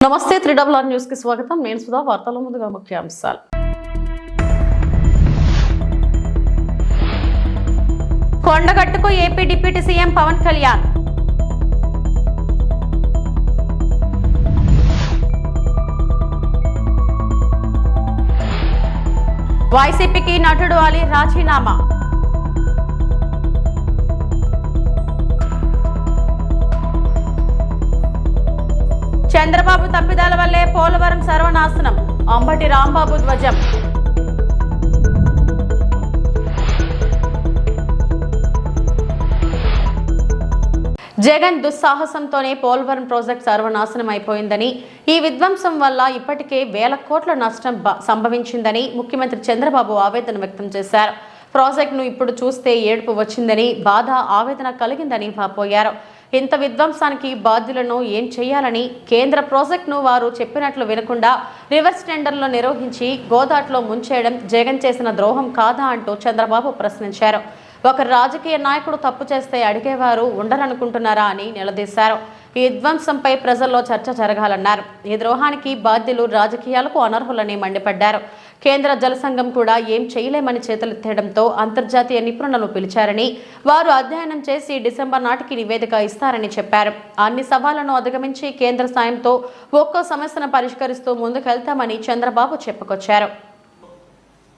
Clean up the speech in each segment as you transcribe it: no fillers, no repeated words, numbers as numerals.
నమస్తే 3RR news కి స్వాగతం. నేను సుధా. వార్తల ముందుగా ముఖ్యాంశాలు. కొండగట్టుకు AP deputy CM Pawan Kalyan. వైసీపీకి నటుడు అలీ రాజీనామా. చంద్రబాబు తప్పిదాల వల్లే పోలవరం సర్వనాశనం. అంబటి రాంబాబు ధ్వజం. జగన్ దుస్సాహసంతోనే పోలవరం ప్రాజెక్ట్ సర్వనాశనం అయిపోయిందని, ఈ విధ్వంసం వల్ల ఇప్పటికే వేల కోట్ల నష్టం సంభవించిందని ముఖ్యమంత్రి చంద్రబాబు ఆవేదన వ్యక్తం చేశారు. ప్రాజెక్టును ఇప్పుడు చూస్తే ఏడుపు వచ్చిందని, బాధ ఆవేదన కలిగిందని వాపోయారు. ఇంత విధ్వంసానికి బాధ్యులను ఏం చేయాలని, కేంద్ర ప్రాజెక్టును వారు చెప్పినట్లు వినకుండా రివర్స్ టెండర్లో నిర్వహించి గోదాట్లో ముంచేయడం జగన్ చేసిన ద్రోహం కాదా అంటూ చంద్రబాబు ప్రశ్నించారు. ఒక రాజకీయ నాయకుడు తప్పు చేస్తే అడిగేవారు ఉండరనుకుంటున్నారా అని నిలదీశారు. ఈ విధ్వంసంపై ప్రజల్లో చర్చ జరగాలన్నారు. ఈ ద్రోహానికి బాధ్యులు రాజకీయాలకు అనర్హులని మండిపడ్డారు. కేంద్ర జల సంఘం కూడా ఏం చేయలేమని చేతులెత్తేయడంతో అంతర్జాతీయ నిపుణులను పిలిచారని, వారు అధ్యయనం చేసి డిసెంబర్ నాటికి నివేదిక ఇస్తారని చెప్పారు. అన్ని సవాళ్లను అధిగమించి కేంద్ర సాయంతో ఒక్కో సమస్యను పరిష్కరిస్తూ ముందుకెళ్తామని చంద్రబాబు చెప్పుకొచ్చారు.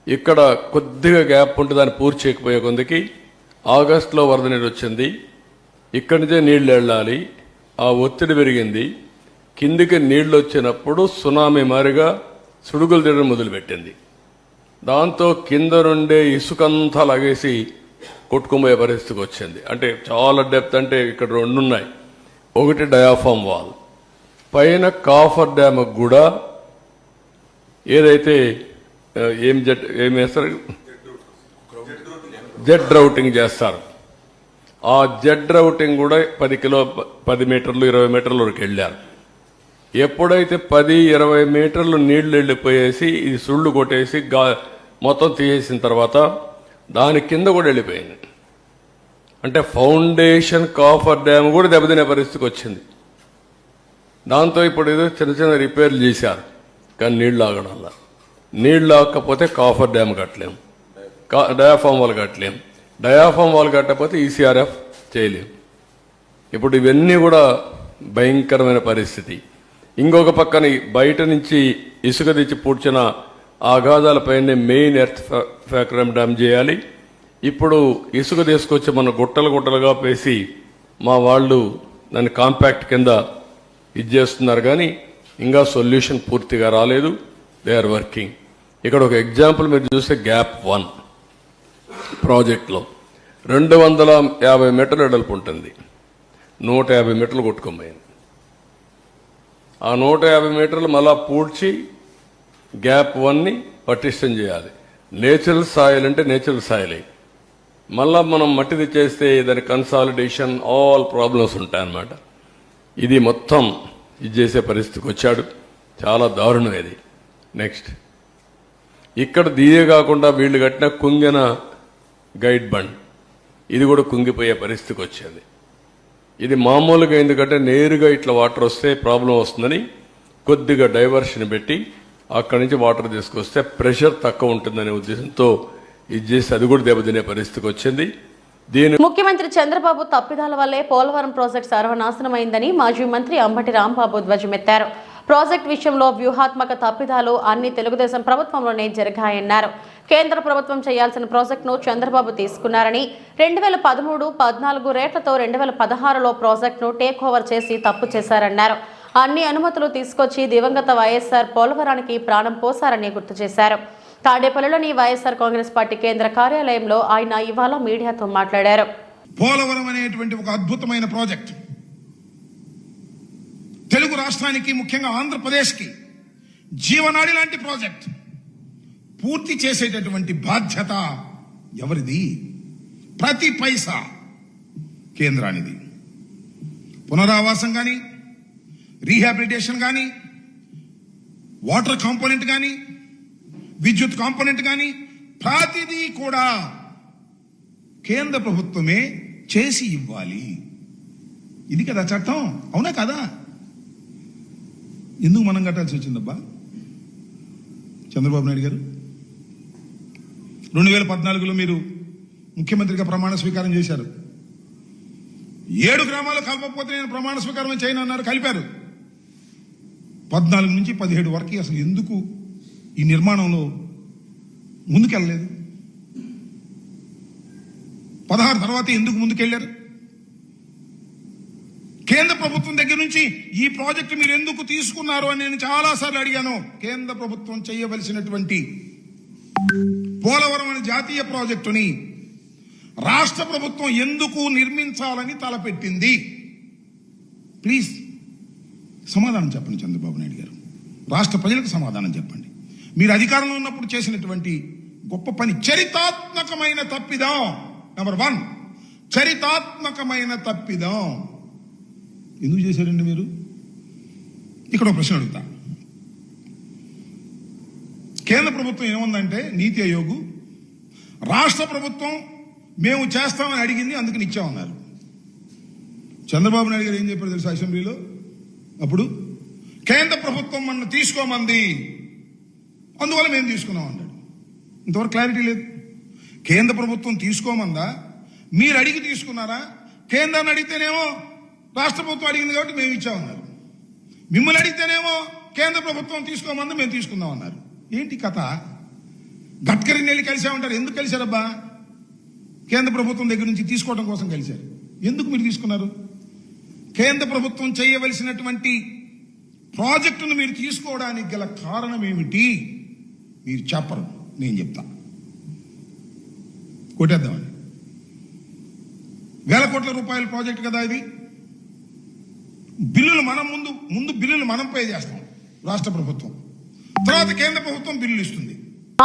ఇక్కడ కొద్దిగా గ్యాప్ ఉంటే దాన్ని పూర్తి చేయకపోయే కొందికి ఆగస్టులో వరద నీరు వచ్చింది. ఇక్కడి నుంచే నీళ్లు వెళ్ళాలి. ఆ ఒత్తిడి పెరిగింది. కిందికి నీళ్లు వచ్చినప్పుడు సునామీ మారిగా సుడుగులు తిరగడం మొదలుపెట్టింది. దాంతో కింద నుండే ఇసుకంతా లాగేసి కొట్టుకుపోయే పరిస్థితికి వచ్చింది. అంటే చాలా డెప్త్. అంటే ఇక్కడ రెండు ఉన్నాయి. ఒకటి డయాఫామ్ వాల్, పైన కాఫర్ డ్యామ్ కూడా ఏదైతే ఏం వేస్తారు, జెడ్ రౌటింగ్ చేస్తారు. ఆ జెడ్ రౌటింగ్ కూడా 10 మీటర్లు 20 మీటర్ల వరకు వెళ్ళారు. ఎప్పుడైతే 10-20 మీటర్లు నీళ్లు వెళ్ళిపోయేసి ఇది సుళ్ళు కొట్టేసి మొత్తం తీసేసిన తర్వాత దాని కింద కూడా వెళ్ళిపోయింది. అంటే ఫౌండేషన్ కాఫర్ డ్యామ్ కూడా దెబ్బతినే పరిస్థితికి వచ్చింది. దాంతో ఇప్పుడు ఏదో చిన్న చిన్న రిపేర్లు చేశారు. కానీ నీళ్లు ఆగడం వల్ల, నీళ్లు ఆగకపోతే కాఫర్ డ్యామ్ కట్టలేం, డయాఫామ్ వాల్ కట్టలేం, డయాఫామ్ వాల్ కట్టకపోతే ఈసీఆర్ఎఫ్ చేయలేం. ఇప్పుడు ఇవన్నీ కూడా భయంకరమైన పరిస్థితి. ఇంకొక పక్కన బయట నుంచి ఇసుక తెచ్చి పూడ్చిన ఆఘాతాలపైనే మెయిన్ ఎర్త్ ఫ్యాక్టరీ డ్యామ్ చేయాలి. ఇప్పుడు ఇసుక తీసుకొచ్చి మన గుట్టలుగా పేసి మా వాళ్ళు దాన్ని కాంపాక్ట్ కింద ఇది చేస్తున్నారు. కానీ ఇంకా సొల్యూషన్ పూర్తిగా రాలేదు. They are working. ఇక్కడ ఒక ఎగ్జాంపుల్ మీరు చూస్తే గ్యాప్ 1 ప్రాజెక్ట్లో 250 మీటర్లు వెడల్పు ఉంటుంది. 150 మీటర్లు కొట్టుకోపోయింది. ఆ 150 మీటర్లు మళ్ళా పూడ్చి గ్యాప్ 1ని పటిష్టం చేయాలి. నేచురల్ సాయిల్ అంటే నేచురల్ సాయిల్. మళ్ళా మనం మట్టి తెచ్చేస్తే దాని కన్సాలిడేషన్ ఆల్ ప్రాబ్లమ్స్ ఉంటాయన్నమాట. ఇది మొత్తం ఇది చేసే పరిస్థితికి వచ్చాడు. చాలా దారుణం ఇది. నెక్స్ట్ ఇక్కడ దీయే కాకుండా వీళ్ళు కట్టిన కుంగిన గైడ్ బండ్, ఇది కూడా కుంగిపోయే పరిస్థితికి వచ్చింది. ఇది మామూలుగా ఎందుకంటే నేరుగా ఇట్లా వాటర్ వస్తే ప్రాబ్లం వస్తుందని కొద్దిగా డైవర్షన్ పెట్టి అక్కడి నుంచి వాటర్ తీసుకొస్తే ప్రెషర్ తక్కువ ఉంటుందనే ఉద్దేశంతో ఇది చేసి అది కూడా దెబ్బతినే పరిస్థితికి వచ్చింది. ముఖ్యమంత్రి చంద్రబాబు తప్పిదాల వల్లే పోలవరం ప్రాజెక్టు సర్వనాశనమైందని మాజీ మంత్రి అంబటి రాంబాబు ధ్వజమెత్తారు. ప్రాజెక్టు విషయంలో వ్యూహాత్మక తప్పిదాలు అన్ని తెలుగుదేశం ప్రభుత్వంలోనే జరిగాయన్నారు. కేంద్ర ప్రభుత్వం చేయాల్సిన ప్రాజెక్టును చంద్రబాబు తీసుకున్నారని, 2013-14 రేట్లతో 2016లో ప్రాజెక్టును టేక్ ఓవర్ చేసి తప్పు చేశారన్నారు. అన్ని అనుమతులు తీసుకొచ్చి దివంగత వైఎస్ఆర్ పోలవరానికి ప్రాణం పోశారని గుర్తు చేశారు. తాడేపల్లిలోని వైఎస్ఆర్ కాంగ్రెస్ పార్టీ కేంద్ర కార్యాలయంలో ఆయన ఇవాళ మీడియాతో మాట్లాడారు. పోలవరం అనేటువంటి ఒక అద్భుతమైన ప్రాజెక్టు తెలుగు రాష్ట్రానికి, ముఖ్యంగా ఆంధ్రప్రదేశ్కి జీవనాడి లాంటి ప్రాజెక్ట్ పూర్తి చేసేటటువంటి బాధ్యత ఎవరిది? ప్రతి పైసా కేంద్రానిది. పునరావాసం కానీ, రీహాబిలిటేషన్ కానీ, వాటర్ కాంపోనెంట్ కానీ, విద్యుత్ కాంపోనెంట్ కానీ ప్రతిదీ కూడా కేంద్ర ప్రభుత్వమే చేసి ఇవ్వాలి. ఇది కదా చట్టం, అవునా కదా? ఎందుకు మనం కట్టాల్సి వచ్చిందబ్బా చంద్రబాబు నాయుడు గారు? 2014లో మీరు ముఖ్యమంత్రిగా ప్రమాణ స్వీకారం చేశారు. 7 గ్రామాలు కలపకపోతే నేను ప్రమాణ స్వీకారం చేయను అన్నారు, కలిపారు. 14 నుంచి 17 వరకు అసలు ఎందుకు ఈ నిర్మాణంలో ముందుకెళ్ళలేదు? 16 తర్వాత ఎందుకు ముందుకెళ్లారు? కేంద్ర ప్రభుత్వం దగ్గర నుంచి ఈ ప్రాజెక్టు మీరు ఎందుకు తీసుకున్నారు అని నేను చాలాసార్లు అడిగాను. కేంద్ర ప్రభుత్వం చేయవలసినటువంటి పోలవరం అనే జాతీయ ప్రాజెక్టుని రాష్ట్ర ప్రభుత్వం ఎందుకు నిర్మించాలని తలపెట్టింది? ప్లీజ్ సమాధానం చెప్పండి చంద్రబాబు నాయుడు గారు. రాష్ట్ర ప్రజలకు సమాధానం చెప్పండి. మీరు అధికారంలో ఉన్నప్పుడు చేసినటువంటి గొప్ప పని చరితాత్మకమైన తప్పిదం. నెంబర్ 1, చరితాత్మకమైన తప్పిదం. ఎందుకు చేశారండి మీరు? ఇక్కడ ఒక ప్రశ్న అడుగుతా. కేంద్ర ప్రభుత్వం ఏముందంటే నీతి ఆయోగ్, రాష్ట్ర ప్రభుత్వం మేము చేస్తామని అడిగింది అందుకని ఇచ్చామన్నారు. చంద్రబాబు నాయుడు గారు ఏం చెప్పారు తెలుసా అసెంబ్లీలో? అప్పుడు కేంద్ర ప్రభుత్వం మన తీసుకోమంది, అందువల్ల మేము తీసుకున్నాం అన్నాడు. ఇంతవరకు క్లారిటీ లేదు. కేంద్ర ప్రభుత్వం తీసుకోమందా, మీరు అడిగి తీసుకున్నారా? కేంద్రాన్ని అడిగితేనేమో రాష్ట్ర ప్రభుత్వం అడిగింది కాబట్టి మేము ఇచ్చామన్నారు. మిమ్మల్ని అడిగితేనేమో కేంద్ర ప్రభుత్వం తీసుకోమంది, మేము తీసుకుందాం అన్నారు. ఏంటి కథ? గడ్కరీని వెళ్ళి కలిసామంటారు. ఎందుకు కలిశారబ్బా? కేంద్ర ప్రభుత్వం దగ్గర నుంచి తీసుకోవడం కోసం కలిశారు. ఎందుకు మీరు తీసుకున్నారు? కేంద్ర ప్రభుత్వం చేయవలసినటువంటి ప్రాజెక్టును మీరు తీసుకోవడానికి గల కారణం ఏమిటి? మీరు చెప్పరు, నేను చెప్తా. కొట్టేద్దామని. 1000 కోట్ల రూపాయల ప్రాజెక్టు కదా ఇది. బిల్లులు మనం ముందు బిల్లులు మనం పే చేస్తాం రాష్ట్ర ప్రభుత్వం, తర్వాత కేంద్ర ప్రభుత్వం బిల్లులు ఇస్తుంది.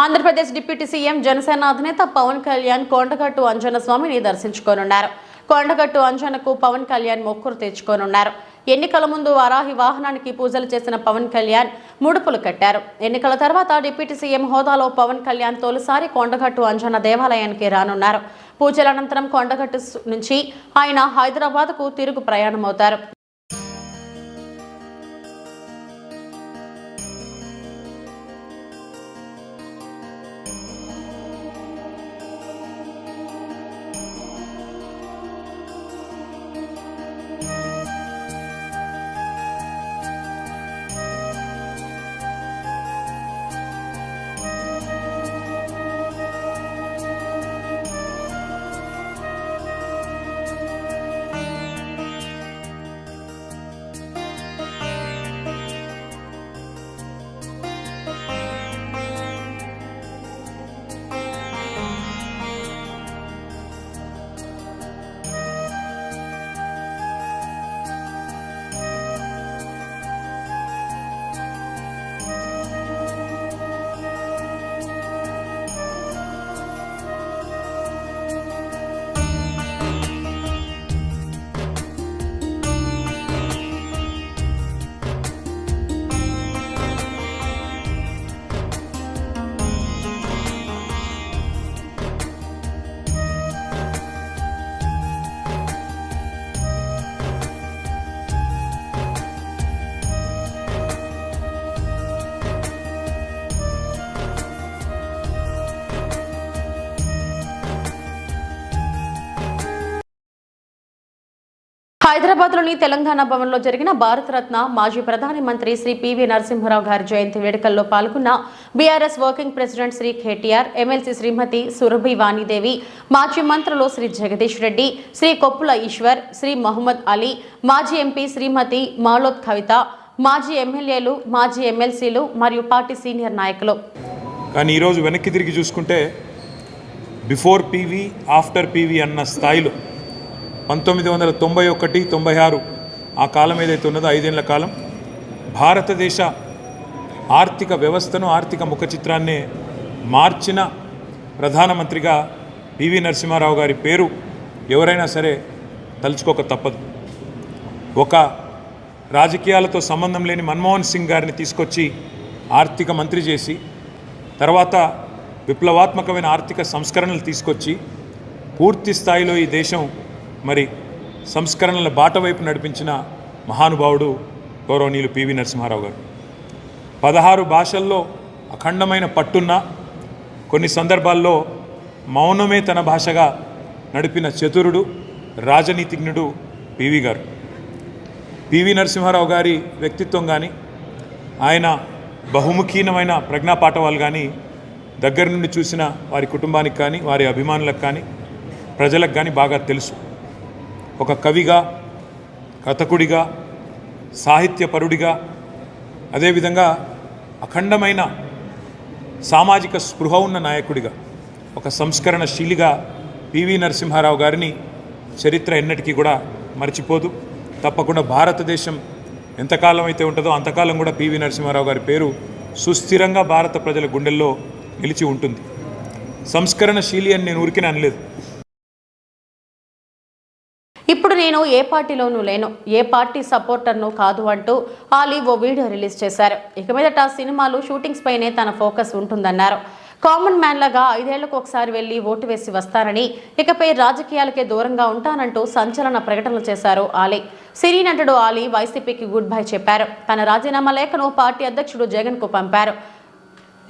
ఆంధ్రప్రదేశ్ డిప్యూటీ సీఎం జనసేన అధినేత పవన్ కళ్యాణ్ కొండగట్టు అంజన్న స్వామిని దర్శించుకోనున్నారు. కొండగట్టు అంజన్నకు పవన్ కళ్యాణ్ మొక్కులు తెచ్చుకోనున్నారు. ఎన్నికల ముందు వారాహి వాహనానికి పూజలు చేసిన పవన్ కళ్యాణ్ ముడుపులు కట్టారు. ఎన్నికల తర్వాత డిప్యూటీ సీఎం హోదాలో పవన్ కళ్యాణ్ తొలిసారి కొండగట్టు అంజన్న దేవాలయానికి రానున్నారు. పూజల అనంతరం కొండగట్టు నుంచి ఆయన హైదరాబాద్కు తిరుగు ప్రయాణమవుతారు. హైదరాబాద్లోని తెలంగాణ భవన్లో జరిగిన భారతరత్న మాజీ ప్రధాని మంత్రి శ్రీ పివి నరసింహారావు గారి జయంతి వేడుకల్లో పాల్గొన్న BRS working president Shri KTR, MLC Shrimati Surabhi Vanidevi, మాజీ మంత్రులు శ్రీ జగదీష్ రెడ్డి, శ్రీ కొప్పుల ఈశ్వర్, శ్రీ మహమ్మద్ అలీ, మాజీ ఎంపీ శ్రీమతి మాలోత్ కవిత, మాజీ ఎమ్మెల్యేలు, మాజీ ఎమ్మెల్సీలు మరియు పార్టీ సీనియర్ నాయకులు. కానీ ఈరోజు వెనక్కి తిరిగి చూసుకుంటే బిఫోర్ పీవీ ఆఫ్టర్ పీవీ అన్న స్థాయిలో 1991-96 ఆ కాలం ఏదైతే ఉన్నదో 5 ఏళ్ల కాలం భారతదేశ ఆర్థిక వ్యవస్థను, ఆర్థిక ముఖ చిత్రాన్నే మార్చిన ప్రధానమంత్రిగా పివి నరసింహారావు గారి పేరు ఎవరైనా సరే తలుచుకోక తప్పదు. ఒక రాజకీయాలతో సంబంధం లేని మన్మోహన్ సింగ్ గారిని తీసుకొచ్చి ఆర్థిక మంత్రి చేసి, తర్వాత విప్లవాత్మకమైన ఆర్థిక సంస్కరణలు తీసుకొచ్చి పూర్తి స్థాయిలో ఈ దేశం మరి సంస్కరణల బాట వైపు నడిపించిన మహానుభావుడు గౌరవనీయులు పివి నరసింహారావు గారు. 16 భాషల్లో అఖండమైన పట్టున్న, కొన్ని సందర్భాల్లో మౌనమే తన భాషగా నడిపిన చతురుడు, రాజనీతిజ్ఞుడు పివి గారు. పివి నరసింహారావు గారి వ్యక్తిత్వం కానీ, ఆయన బహుముఖీనమైన ప్రజ్ఞాపాఠవాలు కానీ దగ్గర నుండి చూసిన వారి కుటుంబానికి కానీ, వారి అభిమానులకు కానీ, ప్రజలకు కానీ బాగా తెలుసు. ఒక కవిగా, కథకుడిగా, సాహిత్యపరుడిగా, అదేవిధంగా అఖండమైన సామాజిక స్పృహ ఉన్న నాయకుడిగా, ఒక సంస్కరణశీలిగా పివి నరసింహారావు గారిని చరిత్ర ఎన్నటికీ కూడా మర్చిపోదు. తప్పకుండా భారతదేశం ఎంతకాలం అయితే ఉంటుందో అంతకాలం కూడా పివి నరసింహారావు గారి పేరు సుస్థిరంగా భారత ప్రజల గుండెల్లో నిలిచి ఉంటుంది. సంస్కరణశీలి అని నేను ఊరికే అనలేదు. ఇప్పుడు నేను ఏ పార్టీలోనూ లేను, ఏ పార్టీ సపోర్టర్ను కాదు అంటూ ఆలీ ఓ వీడియో రిలీజ్ చేశారు. ఇక మీదట సినిమాలు, షూటింగ్స్ పైనే తన ఫోకస్ ఉంటుందన్నారు. కామన్ మ్యాన్ లాగా 5 ఏళ్లకు ఒకసారి వెళ్లి ఓటు వేసి వస్తానని, ఇకపై రాజకీయాలకే దూరంగా ఉంటానంటూ సంచలన ప్రకటనలు చేశారు ఆలీ. సినీ నటుడు ఆలీ వైసీపీకి గుడ్ బై చెప్పారు. తన రాజీనామా లేఖను పార్టీ అధ్యక్షుడు జగన్ కు పంపారు.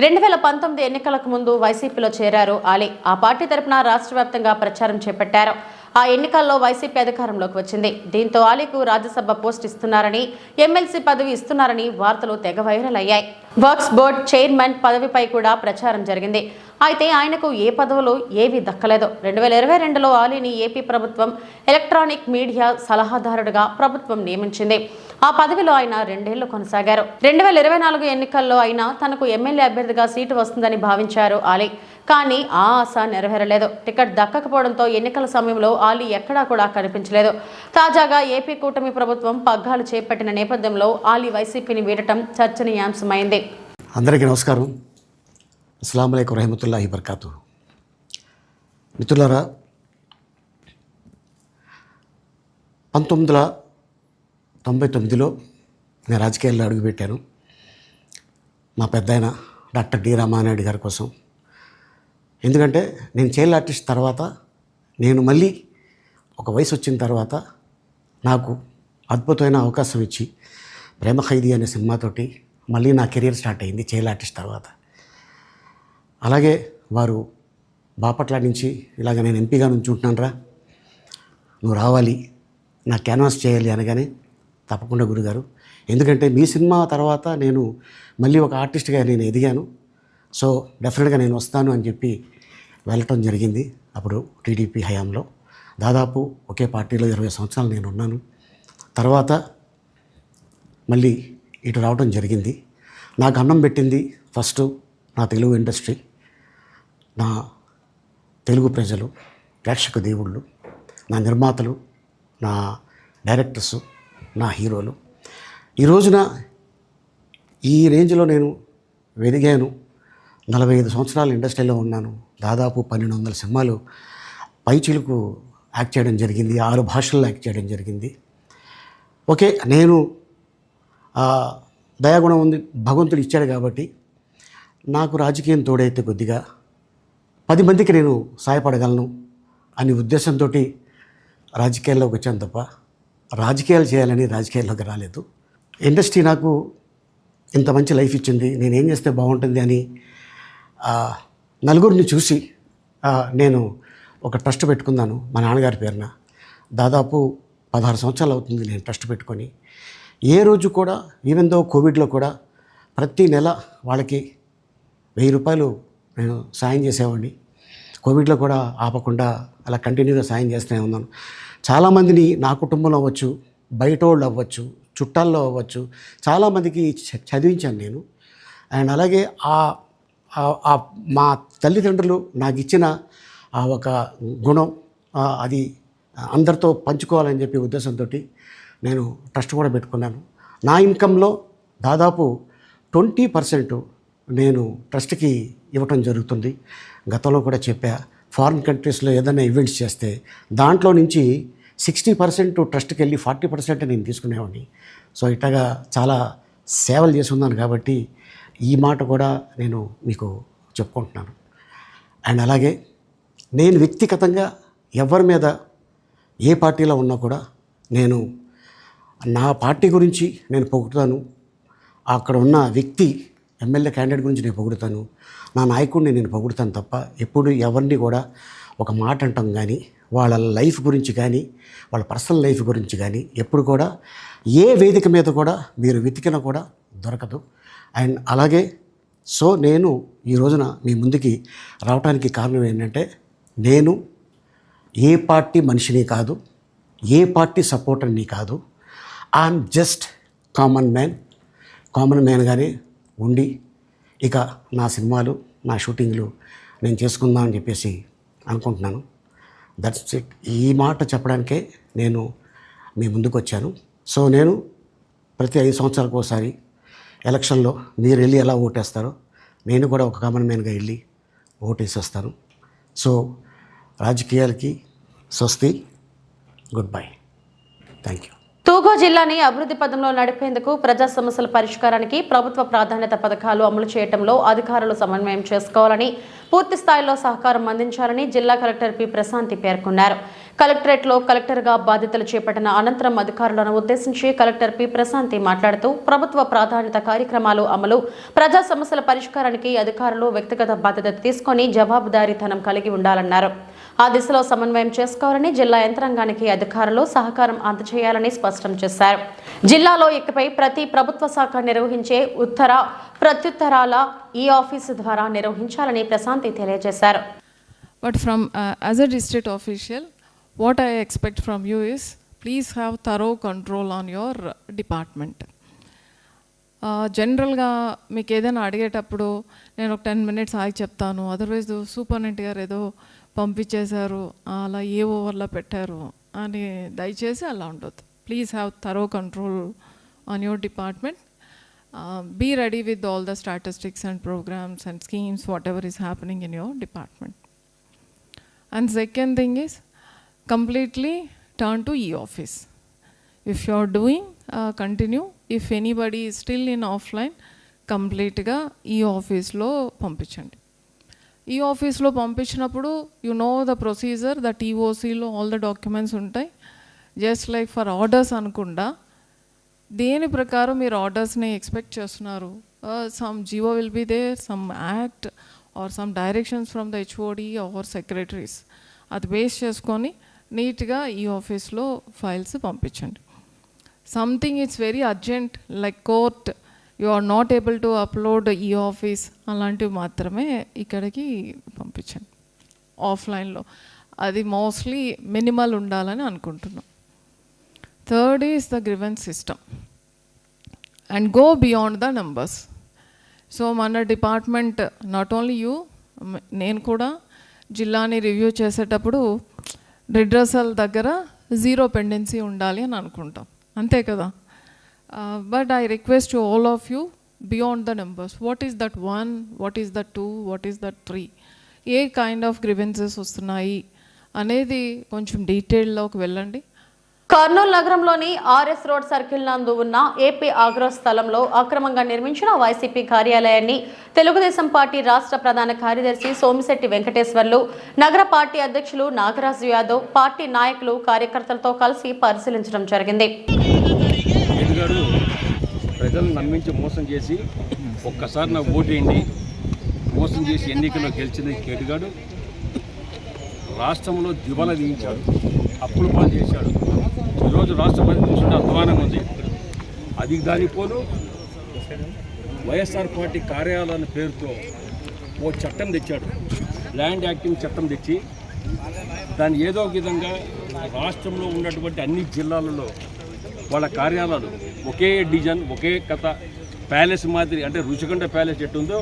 2019 ఎన్నికలకు ముందు వైసీపీలో చేరారు ఆలీ. ఆ పార్టీ తరపున రాష్ట్ర వ్యాప్తంగా ప్రచారం చేపట్టారు. ఆ ఎన్నికల్లో వైసీపీ అధికారంలోకి వచ్చింది. దీంతో ఆలీకు రాజ్యసభ పోస్ట్ ఇస్తున్నారని, ఎమ్మెల్సీ పదవి ఇస్తున్నారని వార్తలు తెగ వైరల్ అయ్యాయి. వర్క్స్ బోర్డ్ చైర్మన్ పదవిపై కూడా ప్రచారం జరిగింది. అయితే ఆయనకు ఏ పదవులు ఏవీ దక్కలేదు. 2022లో ఆలీని ఏపీ ప్రభుత్వం ఎలక్ట్రానిక్ మీడియా సలహాదారుడిగా ప్రభుత్వం నియమించింది. ఆ పదవిలో ఆయన 2 ఏళ్లు కొనసాగారు. 2024 ఎన్నికల్లో అయినా తనకు ఎమ్మెల్యే అభ్యర్థిగా సీటు వస్తుందని భావించారు ఆలీ. కానీ ఆ ఆశ నెరవేరలేదు. టికెట్ దక్కకపోవడంతో ఎన్నికల సమయంలో ఆలీ ఎక్కడా కూడా కనిపించలేదు. తాజాగా ఏపీ కూటమి ప్రభుత్వం పగ్గాలు చేపట్టిన నేపథ్యంలో ఆలీ వైసీపీని వీడటం చర్చనీయాంశమైంది. అందరికీ నమస్కారం. అస్సలాము అలైకుం రహమతుల్లాహి బర్కాతు. మిత్రులారా, 1999లో నేను రాజకీయాల్లో అడుగుపెట్టాను. మా పెద్దాయన డాక్టర్ డి రామానాయుడు గారి కోసం. ఎందుకంటే నేను చైల్డ్ ఆర్టిస్ట్ తర్వాత, నేను మళ్ళీ ఒక వయసు వచ్చిన తర్వాత నాకు అద్భుతమైన అవకాశం ఇచ్చి ప్రేమ ఖైదీ అనే సినిమాతోటి మళ్ళీ నా కెరీర్ స్టార్ట్ అయింది చైల్డ్ ఆర్టిస్ట్ తర్వాత. అలాగే వారు బాపట్ల నుంచి ఇలాగ నేను ఎంపీగా నుంచి ఉంటున్నాను, నువ్వు రావాలి, నా క్యాన్వాస్ చేయాలి అనగానే తప్పకుండా గురుగారు, ఎందుకంటే మీ సినిమా తర్వాత నేను మళ్ళీ ఒక ఆర్టిస్ట్గా నేను ఎదిగాను, సో డెఫినెట్గా నేను వస్తాను అని చెప్పి వెళ్ళటం జరిగింది. అప్పుడు టీడీపీ హయాంలో దాదాపు ఒకే పార్టీలో 20 సంవత్సరాలు నేను ఉన్నాను. తర్వాత మళ్ళీ ఇటు రావడం జరిగింది. నాకు అన్నం పెట్టింది ఫస్ట్ నా తెలుగు ఇండస్ట్రీ, నా తెలుగు ప్రజలు, ప్రేక్షక దేవుళ్ళు, నా నిర్మాతలు, నా డైరెక్టర్సు, నా హీరోలు. ఈ రోజున ఈ రేంజ్లో నేను వెదిగాను. 45 సంవత్సరాలు ఇండస్ట్రీలో ఉన్నాను. దాదాపు 1200 సినిమాలు పైచిలకు యాక్ట్ చేయడం జరిగింది. 6 భాషల్లో యాక్ట్ చేయడం జరిగింది. ఓకే, నేను దయాగుణం ఉంది, భగవంతుడు ఇచ్చాడు కాబట్టి నాకు రాజకీయం తోడైతే కొద్దిగా 10 మందికి నేను సహాయపడగలను అనే ఉద్దేశంతో రాజకీయాల్లోకి వచ్చాను తప్ప రాజకీయాలు చేయాలని రాజకీయాల్లోకి రాలేదు. ఇండస్ట్రీ నాకు ఇంత మంచి లైఫ్ ఇచ్చింది, నేనేం చేస్తే బాగుంటుంది అని నలుగురిని చూసి నేను ఒక ట్రస్ట్ పెట్టుకున్నాను మా నాన్నగారి పేరున. దాదాపు 16 సంవత్సరాలు అవుతుంది నేను ట్రస్ట్ పెట్టుకొని. ఏ రోజు కూడా, ఈవెన్ దో కోవిడ్లో కూడా ప్రతి నెల వాళ్ళకి 1000 రూపాయలు నేను సాయం చేసేవాడిని. కోవిడ్లో కూడా ఆపకుండా అలా కంటిన్యూగా సాయం చేస్తూనే ఉన్నాను. చాలామందిని నా కుటుంబంలో అవ్వచ్చు, బయట వాళ్ళు అవ్వచ్చు, చుట్టాల్లో అవ్వచ్చు, చాలామందికి చదివించాను నేను. అండ్ అలాగే మా తల్లిదండ్రులు నాకు ఇచ్చిన ఆ ఒక గుణం అది అందరితో పంచుకోవాలని చెప్పి ఉద్దేశంతో నేను ట్రస్ట్ కూడా పెట్టుకున్నాను. నా ఇన్కంలో దాదాపు 20% నేను ట్రస్ట్కి ఇవ్వటం జరుగుతుంది. గతంలో కూడా చెప్పా, ఫారిన్ కంట్రీస్లో ఏదైనా ఈవెంట్స్ చేస్తే దాంట్లో నుంచి 60% ట్రస్ట్కి వెళ్ళి 40% నేను తీసుకునేవాడిని. సో ఇట్లాగా చాలా సేవలు చేసి ఉన్నాను కాబట్టి ఈ మాట కూడా నేను మీకు చెప్పుకుంటున్నాను. అండ్ అలాగే నేను వ్యక్తిగతంగా ఎవరి మీద ఏ పార్టీలో ఉన్నా కూడా నేను నా పార్టీ గురించి నేను పొగుడుతాను. అక్కడ ఉన్న వ్యక్తి ఎమ్మెల్యే క్యాండిడేట్ గురించి నేను పొగుడుతాను, నా నాయకుడిని నేను పొగుడుతాను తప్ప ఎప్పుడు ఎవరిని కూడా ఒక మాట అంటాం కానీ వాళ్ళ లైఫ్ గురించి కానీ వాళ్ళ పర్సనల్ లైఫ్ గురించి కానీ ఎప్పుడు కూడా ఏ వేదిక మీద కూడా మీరు వెతికినా కూడా దొరకదు. అండ్ అలాగే సో నేను ఈ రోజున మీ ముందుకి రావడానికి కారణం ఏంటంటే నేను ఏ పార్టీ మనిషిని కాదు, ఏ పార్టీ సపోర్టర్ని కాదు. ఐఎమ్ జస్ట్ కామన్ మ్యాన్గానే ఉండి ఇక నా సినిమాలు నా షూటింగ్లు నేను చేసుకుందామని చెప్పేసి అనుకుంటున్నాను. That's it. ఈ మాట చెప్పడానికే నేను మీ ముందుకు వచ్చాను. సో నేను ప్రతి 5 సంవత్సరాలకు ఒకసారి ఎలక్షన్లో మీరు వెళ్ళి ఎలా ఓటేస్తారో నేను కూడా ఒక కామన్ మ్యాన్గా వెళ్ళి ఓటేసేస్తాను. సో రాజకీయాలకి స్వస్తి, గుడ్ బై, థ్యాంక్ యూ. తూగో జిల్లాని అభివృద్ధి పదంలో నడిపేందుకు ప్రజా సమస్యల పరిష్కారానికి ప్రభుత్వ ప్రాధాన్యత పథకాలు అమలు చేయడంలో అధికారులు సమన్వయం చేసుకోవాలని, పూర్తి స్థాయిలో సహకారం అందించాలని జిల్లా కలెక్టర్ పి ప్రశాంతి పేర్కొన్నారు. కలెక్టరేట్లో కలెక్టర్గా బాధ్యతలు చేపట్టిన అనంతరం అధికారులను ఉద్దేశించి కలెక్టర్ పి ప్రశాంతి మాట్లాడుతూ ప్రభుత్వ ప్రాధాన్యత కార్యక్రమాలు అమలు, ప్రజా సమస్యల పరిష్కారానికి అధికారులు వ్యక్తిగత బాధ్యత తీసుకొని జవాబుదారీతనం కలిగి ఉండాలన్నారు. ఆ దిశలో సమన్వయం చేసుకోవాలని, జిల్లా యంత్రాంగానికి అధికారులు సహకారం అందజేయాలని స్పష్టం చేశారు. జిల్లాలో ఇకపై ప్రతి ప్రభుత్వ శాఖ నిర్వహించే ఉత్తర ప్రత్యుత్తరాల ఈ ఆఫీసు ద్వారా నిర్వహించాలని ప్రశాంతి తెలియజేశారు. But from as a district official, what I expect from you is please have thorough control on your department. జనరల్గా మీకు ఏదైనా అడిగేటప్పుడు నేను ఒక 10 minutes ఆగి చెప్తాను, అదర్వైజ్ సూపరింటెండెంట్ గారు ఏదో పంపించేశారు, అలా ఏ ఓవర్లో పెట్టారు అని దయచేసి అలా ఉండొద్దు. Please have thorough control on your department. Be ready with all the statistics and programs and schemes, whatever is happening in your department. And second thing is, completely turn to e-office. If you are doing, continue. If anybody is still in offline, completely e-office lo పంపించండి. e-office లో పంపించినప్పుడు you know the procedure, that EOC లో all the documents ఉంటాయి. Just like for orders అనుకుండా దేని ప్రకారం మీరు ఆర్డర్స్ని expect చేస్తున్నారు, some GO will be there, some act or some directions from the HOD or secretaries, అది బేస్ చేసుకొని నీట్గా ఈ ఆఫీస్లో ఫైల్స్ పంపించండి. Something it's very urgent like court, you are not able to upload ఈ ఆఫీస్, అలాంటివి మాత్రమే ఇక్కడికి పంపించండి. ఆఫ్లైన్లో అది మోస్ట్లీ మినిమల్ ఉండాలని అనుకుంటున్నాం. Third is the grievance system and go beyond the numbers. So మన డిపార్ట్మెంట్, నాట్ ఓన్లీ యూ, నేను కూడా జిల్లాని రివ్యూ చేసేటప్పుడు రిడ్రసల్ దగ్గర 0 పెండెన్సీ ఉండాలి అని అనుకుంటాం, అంతే కదా. But I request to all of you beyond the numbers. What is that 1, what is that 2, what is that 3, A kind of grievances వస్తున్నాయి అనేది కొంచెం డీటెయిల్లోకి వెళ్ళండి. కర్నూలు నగరంలోని ఆర్ఎస్ రోడ్ సర్కిల్ నందు ఉన్న ఏపీ ఆగ్రో స్థలంలో అక్రమంగా నిర్మించిన వైసీపీ కార్యాలయాన్ని తెలుగుదేశం పార్టీ రాష్ట్ర ప్రధాన కార్యదర్శి సోమిశెట్టి వెంకటేశ్వర్లు, నగర పార్టీ అధ్యక్షులు నాగరాజు యాదవ్, పార్టీ నాయకులు, కార్యకర్తలతో కలిసి పరిశీలించడం జరిగింది. ప్రజలను నమ్మించి మోసం చేసి ఒక్కసారి నాకు ఓటేయండి, మోసం చేసి ఎన్నికల్లో గెలిచిన కేటుగాడు రాష్ట్రంలో దివాలా తీయించాడు, అప్పులు పాలు చేశాడు. ఈరోజు రాష్ట్రపతి చూస్తుంటే అధ్వానంగా ఉంది. అది దాని పోను వైఎస్ఆర్ పార్టీ కార్యాలయాల పేరుతో ఓ చట్టం తెచ్చాడు, ల్యాండ్ యాక్టింగ్ చట్టం తెచ్చి దాన్ని ఏదో ఒక విధంగా రాష్ట్రంలో ఉన్నటువంటి అన్ని జిల్లాలలో వాళ్ళ కార్యాలయాలు ఒకే డిజైన్, ఒకే కథ, ప్యాలెస్ మాదిరి, అంటే రుచికొండ ప్యాలెస్ ఎట్టుందో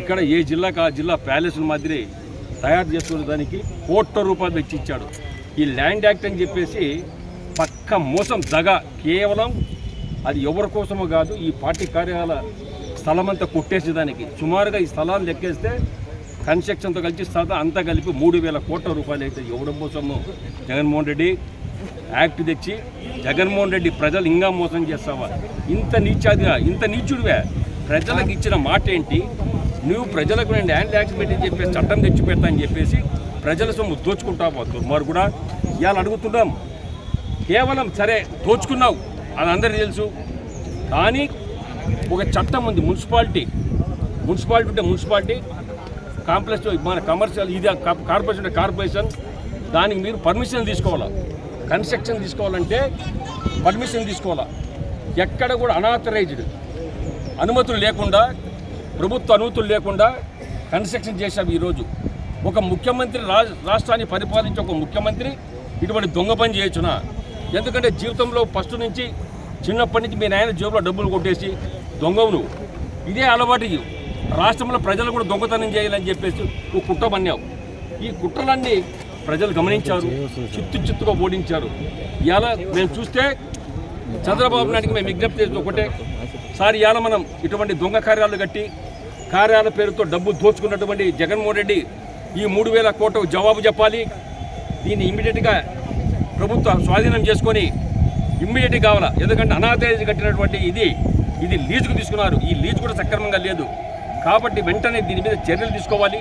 ఇక్కడ ఏ జిల్లాకు ఆ జిల్లా ప్యాలెస్ మాదిరి తయారు చేసుకునే దానికి ₹1,00,00,000 వెచ్చిచ్చాడు. ఈ ల్యాండ్ యాక్ట్ అని చెప్పేసి పక్క మోసం, దగా, కేవలం అది ఎవరి కోసమో కాదు, ఈ పార్టీ కార్యాలయ స్థలం అంతా కొట్టేసేదానికి. సుమారుగా ఈ స్థలాలు లెక్కేస్తే కన్స్ట్రక్షన్తో కలిసి స్థలం అంతా కలిపి ₹3,000,00,000 అయితే ఎవడం కోసము జగన్మోహన్ రెడ్డి యాక్ట్ తెచ్చి జగన్మోహన్ రెడ్డి ప్రజలు ఇంకా మోసం చేస్తావా? ఇంత నీచుడివే. ప్రజలకు ఇచ్చిన మాట ఏంటి? నువ్వు ప్రజలకు నేను ల్యాండ్ యాక్ట్ పెట్టి చెప్పేసి చట్టం తెచ్చి పెడతా అని చెప్పేసి ప్రజల సొమ్ము దోచుకుంటావు. మరి కూడా ఇవాళ అడుగుతున్నాం, కేవలం సరే దోచుకున్నావు, అది అందరికీ తెలుసు. కానీ ఒక చట్టం ఉంది, మున్సిపాలిటీ ఉంటే మున్సిపాలిటీ, కాంప్లెక్స్ మన కమర్షియల్ ఇది కార్పొరేషన్ అంటే కార్పొరేషన్, దానికి మీరు పర్మిషన్ తీసుకోవాలా. కన్స్ట్రక్షన్ తీసుకోవాలంటే పర్మిషన్ తీసుకోవాలా. ఎక్కడ కూడా అనాథరైజ్డ్ అనుమతులు లేకుండా, ప్రభుత్వ అనుమతులు లేకుండా కన్స్ట్రక్షన్ చేశాం. ఈరోజు ఒక ముఖ్యమంత్రి రాష్ట్రాన్ని పరిపాలించే ఒక ముఖ్యమంత్రి ఇటువంటి దొంగ పని చేయొచ్చునా? ఎందుకంటే జీవితంలో ఫస్ట్ నుంచి చిన్నప్పటి నుంచి మీ నాయన జేబులో డబ్బులు కొట్టేసి దొంగవు నువ్వు. ఇదే అలవాటు రాష్ట్రంలో ప్రజలు కూడా దొంగతనం చేయాలని చెప్పేసి నువ్వు కుట్ర పన్నావు. ఈ కుట్రలన్నీ ప్రజలు గమనించారు, చిత్తుగా ఓడించారు. ఇవాళ మేము చూస్తే చంద్రబాబు నాయుడికి మేము విజ్ఞప్తి చేసిన ఒకటే, సార్ ఇవాళ మనం ఇటువంటి దొంగ కార్యాలు కట్టి కార్యాల పేరుతో డబ్బు దోచుకున్నటువంటి జగన్మోహన్ రెడ్డి ఈ 3,000 కోట్ల జవాబు చెప్పాలి. దీన్ని ఇమ్మీడియట్గా ప్రభుత్వం స్వాధీనం చేసుకొని ఇమ్మీడియట్గా కావాలా. ఎందుకంటే అనాథరైజ్ కట్టినటువంటి ఇది లీజుకు తీసుకున్నారు. ఈ లీజు కూడా సక్రమంగా లేదు. కాబట్టి వెంటనే దీని మీద చర్యలు తీసుకోవాలి.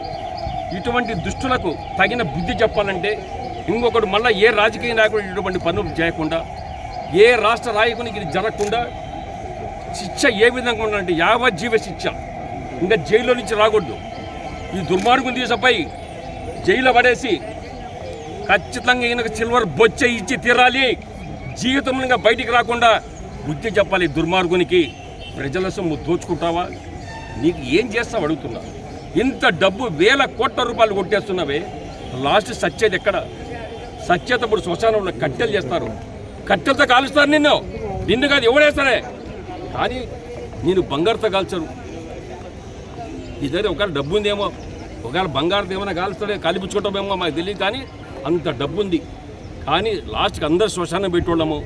ఇటువంటి దుష్టులకు తగిన బుద్ధి చెప్పాలంటే ఇంకొకటి మళ్ళీ ఏ రాజకీయ నాయకుడు ఇటువంటి పనులు చేయకుండా, ఏ రాష్ట్ర నాయకునికి ఇది జరగకుండా శిక్ష ఏ విధంగా ఉండాలంటే యావజ్జీవ శిక్ష, ఇంకా జైల్లో నుంచి రాకూడదు. ఈ దుర్మార్గుని తీసపై జైల్లో పడేసి ఖచ్చితంగా ఈయనకు సిల్వర్ బొచ్చ ఇచ్చి తీరాలి. జీవితంలో ఇంకా బయటికి రాకుండా బుద్ధి చెప్పాలి. దుర్మార్గునికి ప్రజల సొమ్ము దోచుకుంటావా? నీకు ఏం చేస్తావు అడుగుతున్నా. ఇంత డబ్బు 1,000 కోట్ల రూపాయలు కొట్టేస్తున్నావే, లాస్ట్ సచ్చేది ఎక్కడ? సచ్చేతప్పుడు శ్మశానంలో కట్టెలు చేస్తారు, కట్టెలతో కాలుస్తారు. నిన్ను కాదు ఎవడేస్తారే, కానీ నేను బంగారుతో కాల్చరు. నీ దగ్గర ఒకవేళ డబ్బు ఉందేమో, ఒకవేళ బంగారుతో ఏమైనా కాలుస్తాడే కాలిపుచ్చుకోవటమేమో మాకు తెలియదు, కానీ అంత డబ్బు ఉంది. కానీ లాస్ట్కి అందరు శ్మశానం పెట్టోళ్ళము.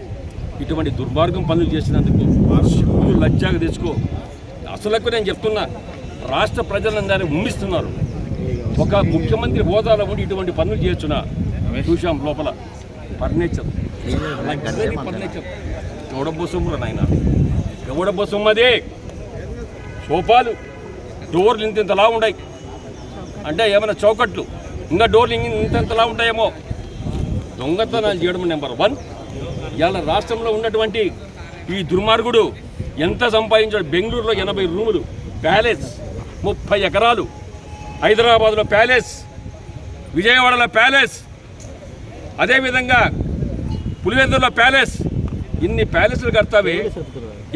ఇటువంటి దుర్మార్గం పనులు చేసినందుకు సిగ్గు లజ్జాగా తెచ్చుకో. అసలకు నేను చెప్తున్నా, రాష్ట్ర ప్రజలందరినీ ఉమ్మిస్తున్నారు. ఒక ముఖ్యమంత్రి హోదాలో ఉండి ఇటువంటి పనులు చేయొచ్చునా? చూసాం లోపల ఫర్నిచర్ ఎవడబ్బో సొమ్మురా నాయన, ఎవడబ్బో సొమ్మది. సోఫాలు డోర్లు ఇంతలా ఉన్నాయి అంటే ఏమైనా చౌకట్లు, ఇంకా డోర్లు ఇంతలా ఉంటాయేమో. దొంగతనాలు చేయడం నెంబర్ 1. ఇవాళ రాష్ట్రంలో ఉన్నటువంటి ఈ దుర్మార్గుడు ఎంత సంపాదించాడు? బెంగళూరులో 80 రూములు, ప్యాలెస్ 30 ఎకరాలు, హైదరాబాద్లో ప్యాలెస్, విజయవాడలో ప్యాలెస్, అదేవిధంగా పులివెందులో ప్యాలెస్. ఇన్ని ప్యాలెస్లు కడతావే,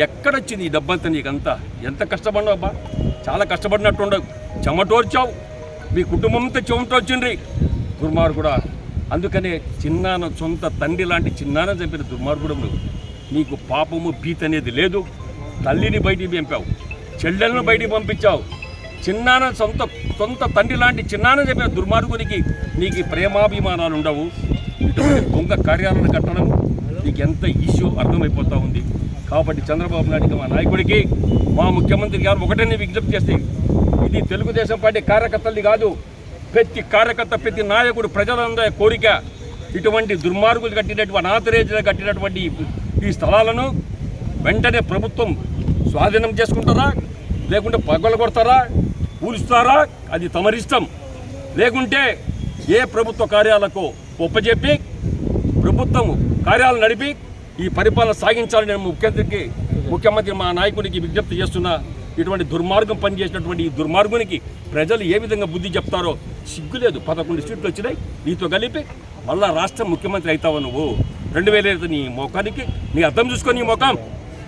ఎక్కడొచ్చింది ఈ డబ్బంతా నీకంతా? ఎంత కష్టపడినావు అబ్బా, చాలా కష్టపడినట్టు ఉండవు. చెమటోర్చావు, మీ కుటుంబంతో చెమటోర్చిండ్రి దుర్మార్గుడా. అందుకనే చిన్నాన సొంత తండ్రి లాంటి చిన్నాన చంపిన దుర్మార్గుడు. నీకు పాపము భీతి అనేది లేదు. తల్లిని బయటికి పంపావు, చెల్లెలను బయటికి పంపించావు. చిన్నాన సొంత తండ్రి లాంటి చిన్నాన చెప్పిన దుర్మార్గునికి నీకు ప్రేమాభిమానాలు ఉండవు. ఇటువంటి దొంగ కార్యాలను కట్టడం నీకు ఎంత ఇష్యూ అర్థమైపోతూ ఉంది. కాబట్టి చంద్రబాబు నాయుడికి, మా నాయకుడికి, మా ముఖ్యమంత్రి గారు ఒకటే విజ్ఞప్తి చేస్తే, ఇది తెలుగుదేశం పార్టీ కార్యకర్తలది కాదు, ప్రతి కార్యకర్త, ప్రతి నాయకుడు, ప్రజలందరి కోరిక ఇటువంటి దుర్మార్గులు కట్టినటువంటి అనాథరైజ్లు కట్టినటువంటి ఈ స్థలాలను వెంటనే ప్రభుత్వం స్వాధీనం చేసుకుంటారా, లేకుంటే పగలగొడతారా, కూలుస్తారా, అది తమరిష్టం. లేకుంటే ఏ ప్రభుత్వ కార్యాలకు ఒప్పజెప్పి ప్రభుత్వం కార్యాలు నడిపి ఈ పరిపాలన సాగించాలని నేను ముఖ్యమంత్రి మా నాయకుడికి విజ్ఞప్తి చేస్తున్నా. ఇటువంటి దుర్మార్గం పనిచేసినటువంటి ఈ దుర్మార్గునికి ప్రజలు ఏ విధంగా బుద్ధి చెప్తారో సిగ్గులేదు. 11 సీట్లు వచ్చినాయి నీతో కలిపి, మళ్ళా రాష్ట్ర ముఖ్యమంత్రి అవుతావు నువ్వు. 2005 నీ ముఖానికి నీ అర్థం చూసుకో, నీ ముఖం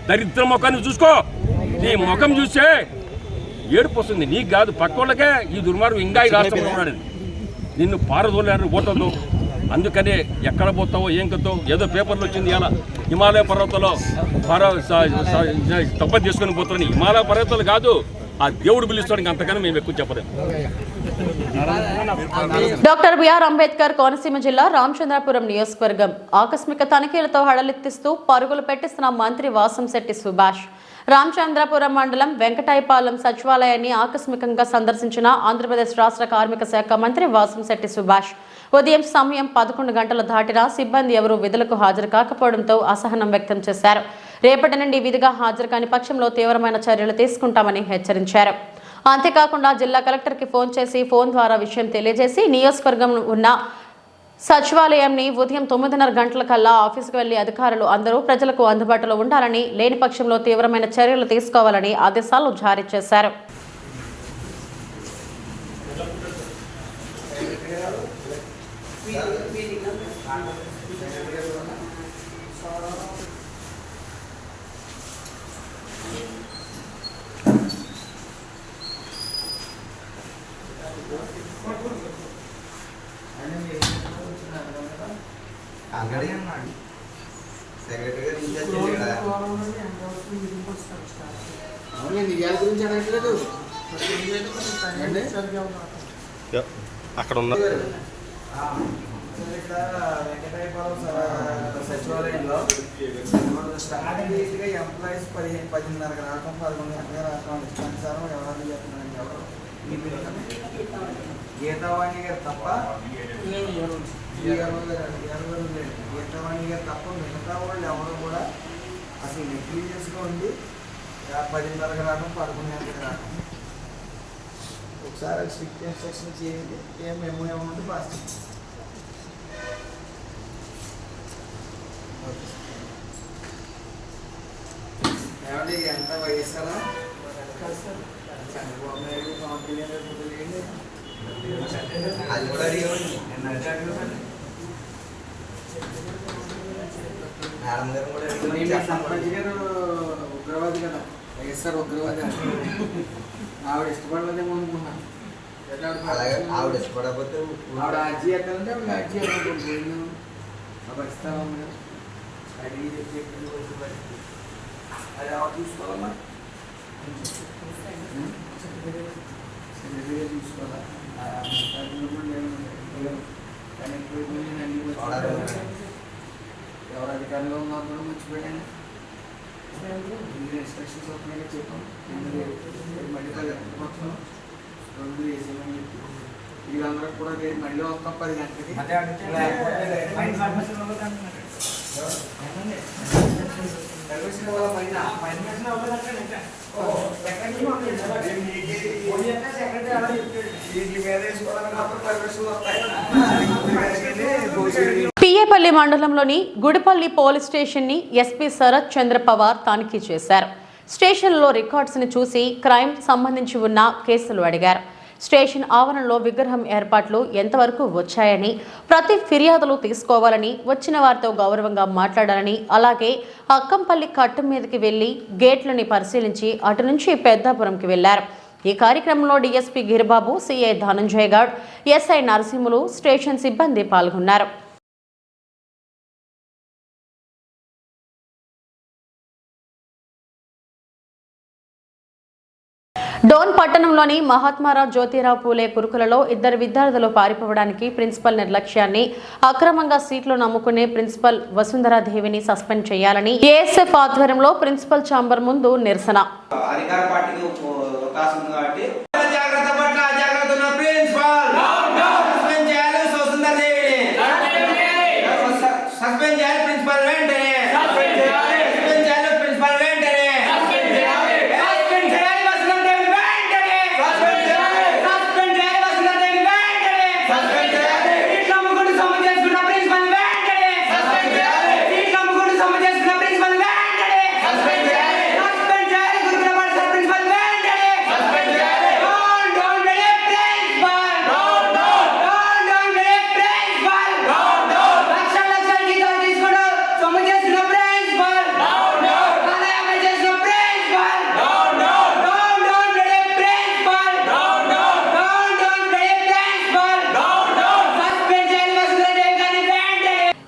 దరిద్ర ముఖాన్ని చూసుకో. నీ ముఖం చూసే ఏడుపు వస్తుంది, నీకు కాదు పక్కోళ్ళకే. ఈ దుర్మార్గం ఇంకా ఈ రాష్ట్రంలో ఉన్నాడు, నిన్ను పారదోలేరు ఓటర్లు. అందుకనే ఎక్కడ పోతావో ఏం కతో ఏదో పేపర్లు వచ్చింది. ఇలా హిమాలయ పర్వతాల్లో తప్ప చేసుకుని పోతారని. హిమాలయ పర్వతాలు కాదు, ఆ దేవుడు పిలుస్తానికి, అంతకన్నా మేము ఎక్కువ చెప్పలేము. డాక్టర్ బిఆర్ అంబేద్కర్ కోనసీమ జిల్లా రామచంద్రాపురం నియోజకవర్గం ఆకస్మిక తనిఖీలతో హడలెత్తిస్తూ పరుగులు పెట్టిస్తున్న మంత్రి వాసంశెట్టి సుభాష్. రామచంద్రాపురం మండలం వెంకటాయపాలెం సచివాలయాన్ని ఆకస్మికంగా సందర్శించిన ఆంధ్రప్రదేశ్ రాష్ట్ర కార్మిక శాఖ మంత్రి వాసంశెట్టి సుభాష్ ఉదయం సమయం 11 గంటలు దాటినా సిబ్బంది ఎవరూ విధులకు హాజరు కాకపోవడంతో అసహనం వ్యక్తం చేశారు. రేపటి నుండి విధిగా హాజరు కాని పక్షంలో తీవ్రమైన చర్యలు తీసుకుంటామని హెచ్చరించారు. అంతేకాకుండా జిల్లా కలెక్టర్కి ఫోన్ చేసి ఫోన్ ద్వారా విషయం తెలియజేసి నియోజకవర్గం ఉన్న సచివాలయంని ఉదయం 9:30 గంటల కల్లా ఆఫీసుకు వెళ్లి అధికారులు అందరూ ప్రజలకు అందుబాటులో ఉండాలని, లేని పక్షంలో తీవ్రమైన చర్యలు తీసుకోవాలని ఆదేశాలు జారీ చేశారు. అక్కడ ఉన్న సచివాలయంలో స్టార్టింగ్ డేట్గా ఎంప్లాయీస్ 10:30 రావటం 11 గంటలుగా రావటం ఇష్టానుసారం ఎవరు చెప్తున్నారండి? ఎవరు గీతావాణి గారు తప్ప గీతావాణి గారు తప్ప మిగతా వాళ్ళు ఎవరు కూడా అసలు నెగ్లిజెన్స్గా ఉండి 10:30 రావడం 11 గంటలకు రావడం. ఒకసారి స్ట్రిక్ట్ ఇన్స్ట్రక్షన్ చేయండి. మేము ఏమంటే పాస్ చేయండి. ఏమంటే ఎంత వయస్సారా? చంద్రబాబు నాయుడు పవన్ కళ్యాణ్ అది కూడా సర్పంచ్ గారు ఉగ్రవాది కదా, వైఎస్ఆర్ ఉగ్రవాది. ఆవిడ ఇష్టపడలేదేమో అనుకున్నాను. ఆవిడ ఇష్టపడకపోతే ఆవిడ ఆర్జీ ఎక్కాలంటే ఆవిడ ఆర్జీ ఎక్కడిపోయింది. ఆ పరిస్థితి ఉంది కదా, అడిగి చెప్పి అది ఎవరు చూసుకోవాలమ్మా? చూసుకోవాలా? ఎవరు అధికారంలో ఉన్నారు కూడా మర్చిపోయాను. ఇన్స్ట్రక్షన్స్ వస్తున్నాయి చెప్పాం. మళ్ళీ 10 మొత్తం 2 వేసేమని చెప్పి వీళ్ళందరూ కూడా మళ్ళీ వస్తాం 10 గంటలకి. పిఏపల్లి మండలంలోని గుడిపల్లి పోలీస్ స్టేషన్ ని ఎస్పీ శరత్ చంద్ర పవార్ తనిఖీ చేశారు. స్టేషన్లో రికార్డ్స్ ని చూసి క్రైమ్ సంబంధించి ఉన్న కేసులు అడిగారు. స్టేషన్ ఆవరణలో విగ్రహం ఏర్పాట్లు ఎంతవరకు వచ్చాయని, ప్రతి ఫిర్యాదులు తీసుకోవాలని, వచ్చిన వారితో గౌరవంగా మాట్లాడాలని, అలాగే అక్కంపల్లి కట్టు మీదకి వెళ్లి గేట్లని పరిశీలించి అటు నుంచి పెద్దాపురంకి వెళ్లారు. ఈ కార్యక్రమంలో DSP Giribabu, CI Dhananjay Goud, SI Narasimhulu, station సిబ్బంది పాల్గొన్నారు. డోన్ పట్టణంలోని మహాత్మారావు జ్యోతిరావు పూలే గురుకులలో 2 విద్యార్థులు పారిపోవడానికి ప్రిన్సిపల్ నిర్లక్ష్యాన్ని, అక్రమంగా సీట్లు నమ్ముకునే ప్రిన్సిపల్ వసుంధరాదేవిని సస్పెండ్ చేయాలని ఏఎస్ఎఫ్ ఆధ్వర్యంలో ప్రిన్సిపల్ ఛాంబర్ ముందు నిరసన.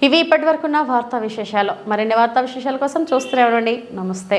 ఇవి ఇప్పటివరకున్న వార్తా విశేషాలు. మరిన్ని వార్తా విశేషాల కోసం చూస్తూనే ఉండండి. నమస్తే.